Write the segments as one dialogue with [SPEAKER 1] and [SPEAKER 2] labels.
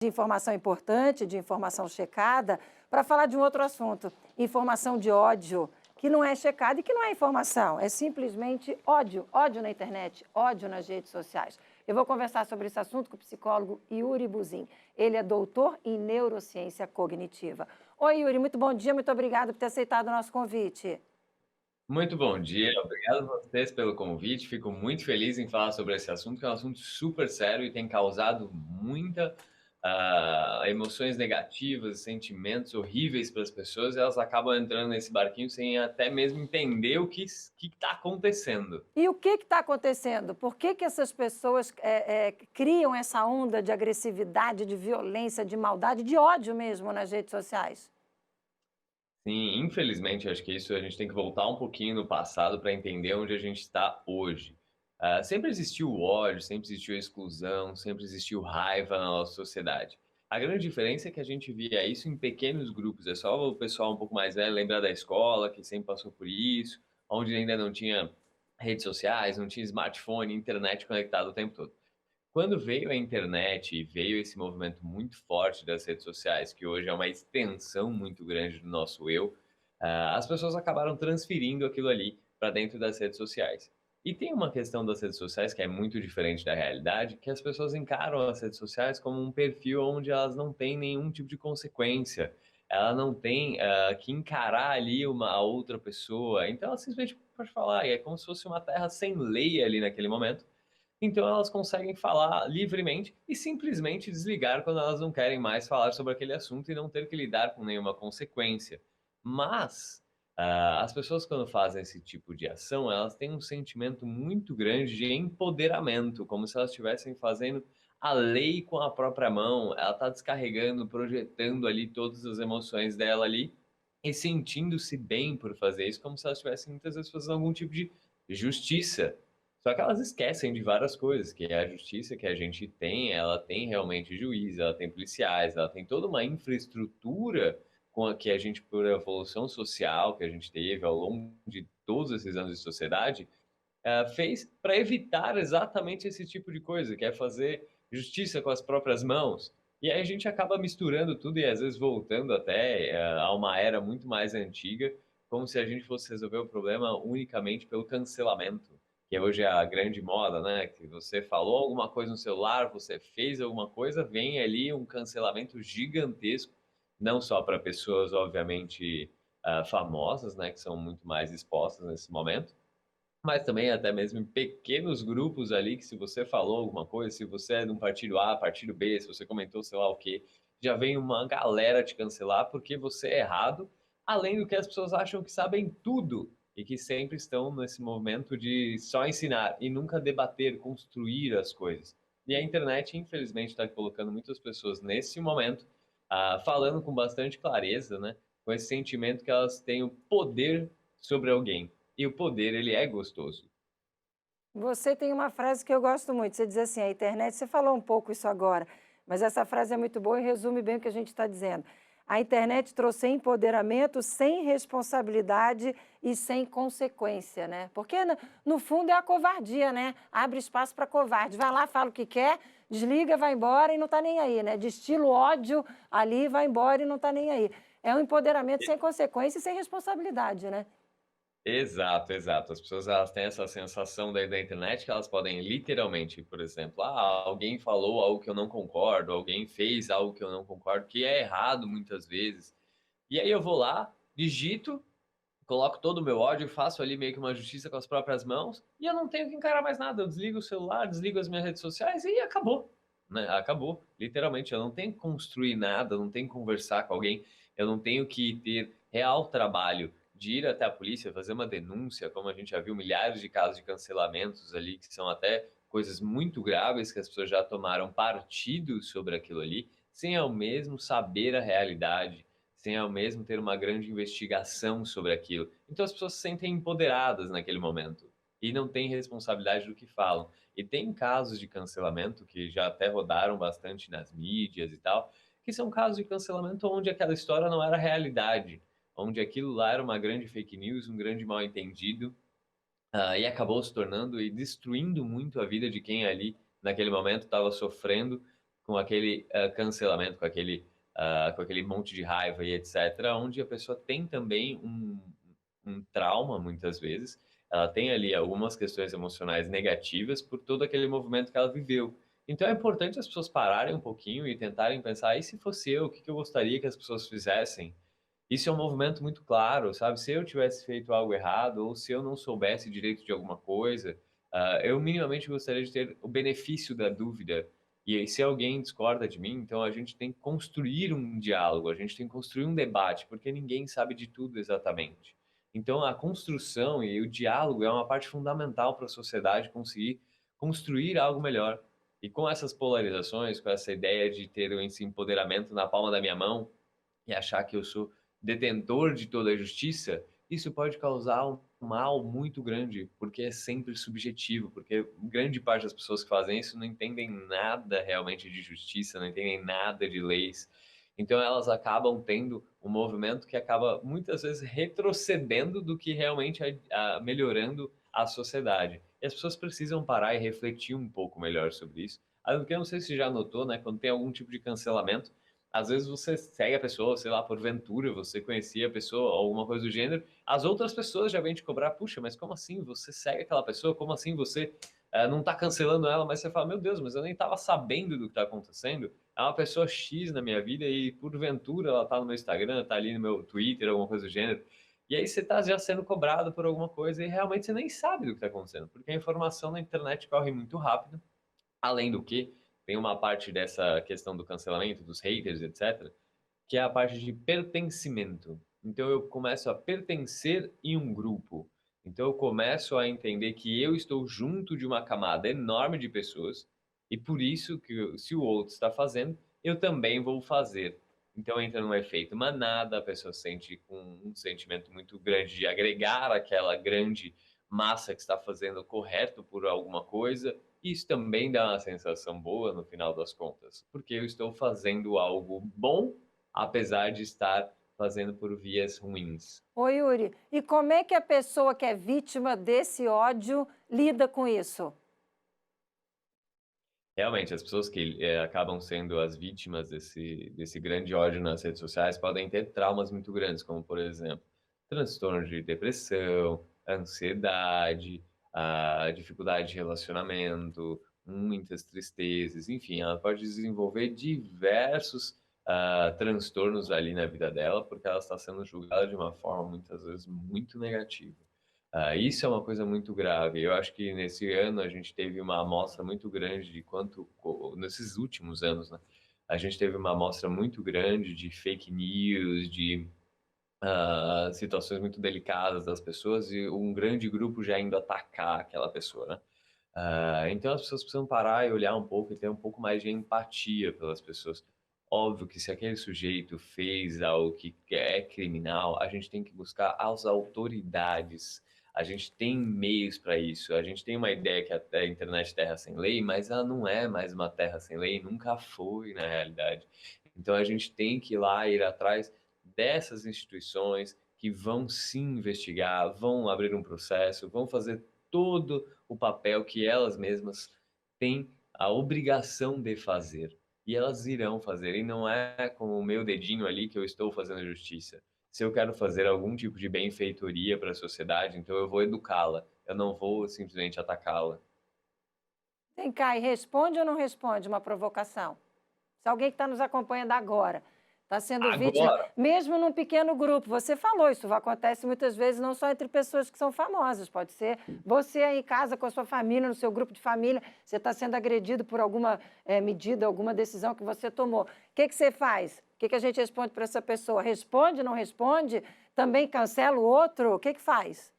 [SPEAKER 1] De informação importante, de informação checada, para falar de um outro assunto, informação de ódio, que não é checada e que não é informação, é simplesmente ódio, ódio na internet, ódio nas redes sociais. Eu vou conversar sobre esse assunto com o psicólogo Yuri Buzin. Ele é doutor em neurociência cognitiva. Oi, Yuri, muito bom dia, muito obrigada por ter aceitado o nosso convite.
[SPEAKER 2] Muito bom dia, obrigado a vocês pelo convite. Fico muito feliz em falar sobre esse assunto, que é um assunto super sério e tem causado muita emoções negativas, sentimentos horríveis para as pessoas. E elas acabam entrando nesse barquinho sem até mesmo entender o que está acontecendo.
[SPEAKER 1] E o que está acontecendo? Por que essas pessoas criam essa onda de agressividade, de violência, de maldade, de ódio mesmo nas redes sociais?
[SPEAKER 2] Sim, infelizmente, acho que isso a gente tem que voltar um pouquinho no passado para entender onde a gente está hoje. Sempre existiu o ódio, sempre existiu a exclusão, sempre existiu raiva na nossa sociedade. A grande diferença é que a gente via isso em pequenos grupos. É só o pessoal um pouco mais velho lembrar da escola, que sempre passou por isso, onde ainda não tinha redes sociais, não tinha smartphone, internet conectado o tempo todo. Quando veio a internet e veio esse movimento muito forte das redes sociais, que hoje é uma extensão muito grande do nosso eu, as pessoas acabaram transferindo aquilo ali para dentro das redes sociais. E tem uma questão das redes sociais que é muito diferente da realidade, que as pessoas encaram as redes sociais como um perfil onde elas não têm nenhum tipo de consequência. Ela não tem que encarar ali uma outra pessoa. Então ela simplesmente pode falar, e é como se fosse uma terra sem lei ali naquele momento, então elas conseguem falar livremente e simplesmente desligar quando elas não querem mais falar sobre aquele assunto e não ter que lidar com nenhuma consequência. Mas, as pessoas quando fazem esse tipo de ação, elas têm um sentimento muito grande de empoderamento, como se elas estivessem fazendo a lei com a própria mão. Ela está descarregando, projetando ali todas as emoções dela ali e sentindo-se bem por fazer isso, como se elas estivessem muitas vezes fazendo algum tipo de justiça. Só que elas esquecem de várias coisas, que é a justiça que a gente tem, ela tem realmente juiz, ela tem policiais, ela tem toda uma infraestrutura com a que a gente, por evolução social que a gente teve ao longo de todos esses anos de sociedade, fez para evitar exatamente esse tipo de coisa, que é fazer justiça com as próprias mãos. E aí a gente acaba misturando tudo e às vezes voltando até a uma era muito mais antiga, como se a gente fosse resolver o problema unicamente pelo cancelamento, que hoje é a grande moda, né? Que você falou alguma coisa no celular, você fez alguma coisa, vem ali um cancelamento gigantesco, não só para pessoas, obviamente, famosas, né? Que são muito mais expostas nesse momento, mas também até mesmo em pequenos grupos ali, que se você falou alguma coisa, se você é de um partido A, partido B, se você comentou sei lá o quê, já vem uma galera te cancelar porque você é errado, além do que as pessoas acham que sabem tudo e que sempre estão nesse momento de só ensinar e nunca debater, construir as coisas. E a internet, infelizmente, está colocando muitas pessoas nesse momento, falando com bastante clareza, né? Com esse sentimento que elas têm o poder sobre alguém. E o poder, ele é gostoso.
[SPEAKER 1] Você tem uma frase que eu gosto muito, você diz assim, a internet, você falou um pouco isso agora, mas essa frase é muito boa e resume bem o que a gente está dizendo. A internet trouxe empoderamento sem responsabilidade e sem consequência, né? Porque, no fundo, é a covardia, né? Abre espaço para covarde. Vai lá, fala o que quer, desliga, vai embora e não está nem aí, né? Destila o ódio ali, vai embora e não está nem aí. É um empoderamento sem consequência e sem responsabilidade, né?
[SPEAKER 2] Exato, exato. As pessoas elas têm essa sensação da internet que elas podem literalmente, por exemplo, alguém falou algo que eu não concordo, alguém fez algo que eu não concordo, que é errado muitas vezes. E aí eu vou lá, digito, coloco todo o meu ódio, faço ali meio que uma justiça com as próprias mãos, e eu não tenho que encarar mais nada. Eu desligo o celular, desligo as minhas redes sociais e acabou, né? Acabou, literalmente. Eu não tenho que construir nada, eu não tenho que conversar com alguém, eu não tenho que ter real trabalho de ir até a polícia, fazer uma denúncia, como a gente já viu milhares de casos de cancelamentos ali, que são até coisas muito graves que as pessoas já tomaram partido sobre aquilo ali, sem ao mesmo saber a realidade, sem ao mesmo ter uma grande investigação sobre aquilo. Então as pessoas se sentem empoderadas naquele momento e não têm responsabilidade do que falam. E tem casos de cancelamento que já até rodaram bastante nas mídias e tal, que são casos de cancelamento onde aquela história não era realidade, onde aquilo lá era uma grande fake news, um grande mal-entendido, e acabou se tornando e destruindo muito a vida de quem ali naquele momento estava sofrendo com aquele cancelamento, com aquele monte de raiva e etc., onde a pessoa tem também um trauma, muitas vezes, ela tem ali algumas questões emocionais negativas por todo aquele movimento que ela viveu. Então é importante as pessoas pararem um pouquinho e tentarem pensar, e se fosse eu, o que eu gostaria que as pessoas fizessem? Isso é um movimento muito claro, sabe? Se eu tivesse feito algo errado ou se eu não soubesse direito de alguma coisa, eu minimamente gostaria de ter o benefício da dúvida. E aí, se alguém discorda de mim, então a gente tem que construir um diálogo, a gente tem que construir um debate, porque ninguém sabe de tudo exatamente. Então, a construção e o diálogo é uma parte fundamental para a sociedade conseguir construir algo melhor. E com essas polarizações, com essa ideia de ter esse empoderamento na palma da minha mão, e achar que eu sou detentor de toda a justiça, isso pode causar um mal muito grande, porque é sempre subjetivo, porque grande parte das pessoas que fazem isso não entendem nada realmente de justiça, não entendem nada de leis. Então elas acabam tendo um movimento que acaba muitas vezes retrocedendo do que realmente melhorando a sociedade. E as pessoas precisam parar e refletir um pouco melhor sobre isso. Porque eu não sei se já notou, né, quando tem algum tipo de cancelamento, às vezes você segue a pessoa, sei lá, porventura, você conhecia a pessoa, alguma coisa do gênero, as outras pessoas já vêm te cobrar, puxa, mas como assim você segue aquela pessoa? Como assim você não está cancelando ela? Mas você fala, meu Deus, mas eu nem estava sabendo do que está acontecendo. É uma pessoa X na minha vida e porventura ela está no meu Instagram, está ali no meu Twitter, alguma coisa do gênero. E aí você está já sendo cobrado por alguma coisa e realmente você nem sabe do que está acontecendo, porque a informação na internet corre muito rápido. Além do que, tem uma parte dessa questão do cancelamento, dos haters, etc., que é a parte de pertencimento. Então eu começo a pertencer em um grupo. Então eu começo a entender que eu estou junto de uma camada enorme de pessoas e por isso que se o outro está fazendo, eu também vou fazer. Então entra num efeito manada, a pessoa sente um sentimento muito grande de agregar aquela grande massa que está fazendo o correto por alguma coisa. Isso também dá uma sensação boa no final das contas, porque eu estou fazendo algo bom apesar de estar fazendo por vias ruins.
[SPEAKER 1] Ô, Yuri, e como é que a pessoa que é vítima desse ódio lida com isso?
[SPEAKER 2] Realmente, as pessoas que acabam sendo as vítimas desse grande ódio nas redes sociais podem ter traumas muito grandes, como, por exemplo, transtornos de depressão, ansiedade, a dificuldade de relacionamento, muitas tristezas, enfim, ela pode desenvolver diversos transtornos ali na vida dela, porque ela está sendo julgada de uma forma, muitas vezes, muito negativa. Isso é uma coisa muito grave. Eu acho que nesse ano a gente teve uma amostra muito grande de nesses últimos anos, né? A gente teve uma amostra muito grande de fake news, de situações muito delicadas das pessoas e um grande grupo já indo atacar aquela pessoa, né? Então as pessoas precisam parar e olhar um pouco e ter um pouco mais de empatia pelas pessoas. Óbvio que se aquele sujeito fez algo que é criminal, a gente tem que buscar as autoridades. A gente tem meios para isso. A gente tem uma ideia que a internet é terra sem lei, mas ela não é mais uma terra sem lei, nunca foi na realidade. Então a gente tem que ir lá ir atrás dessas instituições que vão sim investigar, vão abrir um processo, vão fazer todo o papel que elas mesmas têm a obrigação de fazer. E elas irão fazer. E não é com o meu dedinho ali que eu estou fazendo justiça. Se eu quero fazer algum tipo de benfeitoria para a sociedade, então eu vou educá-la. Eu não vou simplesmente atacá-la.
[SPEAKER 1] Vem cá, e responde ou não responde uma provocação? Se alguém que está nos acompanhando agora está sendo vítima,
[SPEAKER 2] Agora,
[SPEAKER 1] mesmo num pequeno grupo, você falou, isso acontece muitas vezes não só entre pessoas que são famosas, pode ser você aí em casa com a sua família, no seu grupo de família, você está sendo agredido por alguma medida, alguma decisão que você tomou. O que, que você faz? O que, que a gente responde para essa pessoa? Responde, não responde? Também cancela o outro? O que, que faz?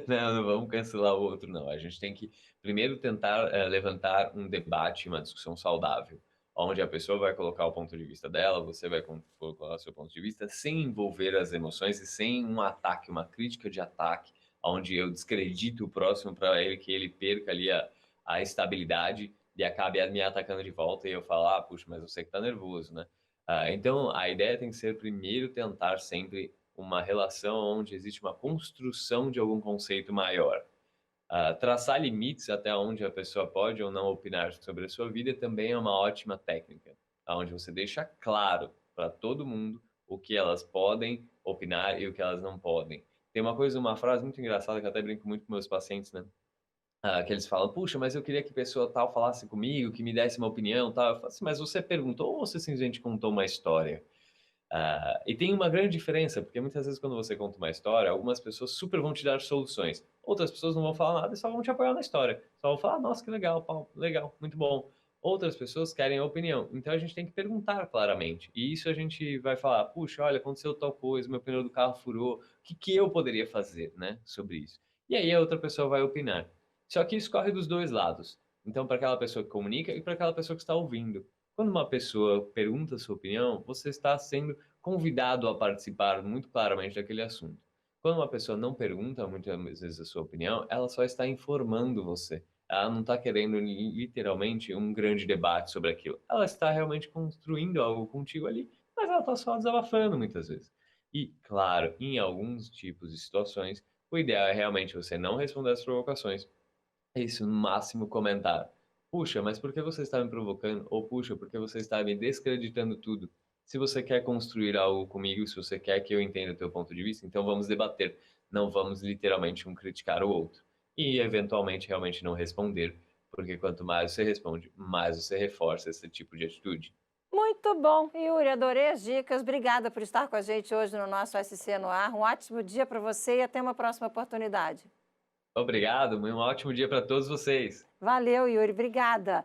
[SPEAKER 2] não, não vamos cancelar o outro, não. A gente tem que primeiro tentar levantar um debate, uma discussão saudável, onde a pessoa vai colocar o ponto de vista dela, você vai colocar o seu ponto de vista, sem envolver as emoções e sem um ataque, uma crítica de ataque, onde eu descredito o próximo para ele que ele perca ali a estabilidade e acabe me atacando de volta e eu falar, puxa, mas eu sei que tá nervoso, né? Então, a ideia tem que ser primeiro tentar sempre uma relação onde existe uma construção de algum conceito maior. Traçar limites até onde a pessoa pode ou não opinar sobre a sua vida também é uma ótima técnica, onde você deixa claro para todo mundo o que elas podem opinar e o que elas não podem. Tem uma frase muito engraçada que eu até brinco muito com meus pacientes, né? Que eles falam, puxa, mas eu queria que pessoa tal falasse comigo, que me desse uma opinião, tal. Eu falo assim, mas você perguntou ou você simplesmente contou uma história? E tem uma grande diferença, porque muitas vezes quando você conta uma história, algumas pessoas super vão te dar soluções. Outras pessoas não vão falar nada e só vão te apoiar na história. Só vão falar, nossa, que legal, Paulo, legal, muito bom. Outras pessoas querem a opinião. Então a gente tem que perguntar claramente. E isso a gente vai falar, puxa, olha, aconteceu tal coisa, meu pneu do carro furou, o que que eu poderia fazer, né, sobre isso? E aí a outra pessoa vai opinar. Só que isso corre dos dois lados. Então, para aquela pessoa que comunica e para aquela pessoa que está ouvindo. Quando uma pessoa pergunta a sua opinião, você está sendo convidado a participar muito claramente daquele assunto. Quando uma pessoa não pergunta muitas vezes a sua opinião, ela só está informando você. Ela não está querendo literalmente um grande debate sobre aquilo. Ela está realmente construindo algo contigo ali, mas ela está só desabafando muitas vezes. E, claro, em alguns tipos de situações, o ideal é realmente você não responder às provocações. É isso, no máximo comentar. Puxa, mas por que você está me provocando? Ou puxa, por que você está me descreditando tudo? Se você quer construir algo comigo, se você quer que eu entenda o teu ponto de vista, então vamos debater. Não vamos literalmente um criticar o outro. E eventualmente realmente não responder, porque quanto mais você responde, mais você reforça esse tipo de atitude.
[SPEAKER 1] Muito bom, Yuri, adorei as dicas. Obrigada por estar com a gente hoje no nosso SC no Ar. Um ótimo dia para você e até uma próxima oportunidade.
[SPEAKER 2] Obrigado, um ótimo dia para todos vocês.
[SPEAKER 1] Valeu, Yuri, obrigada.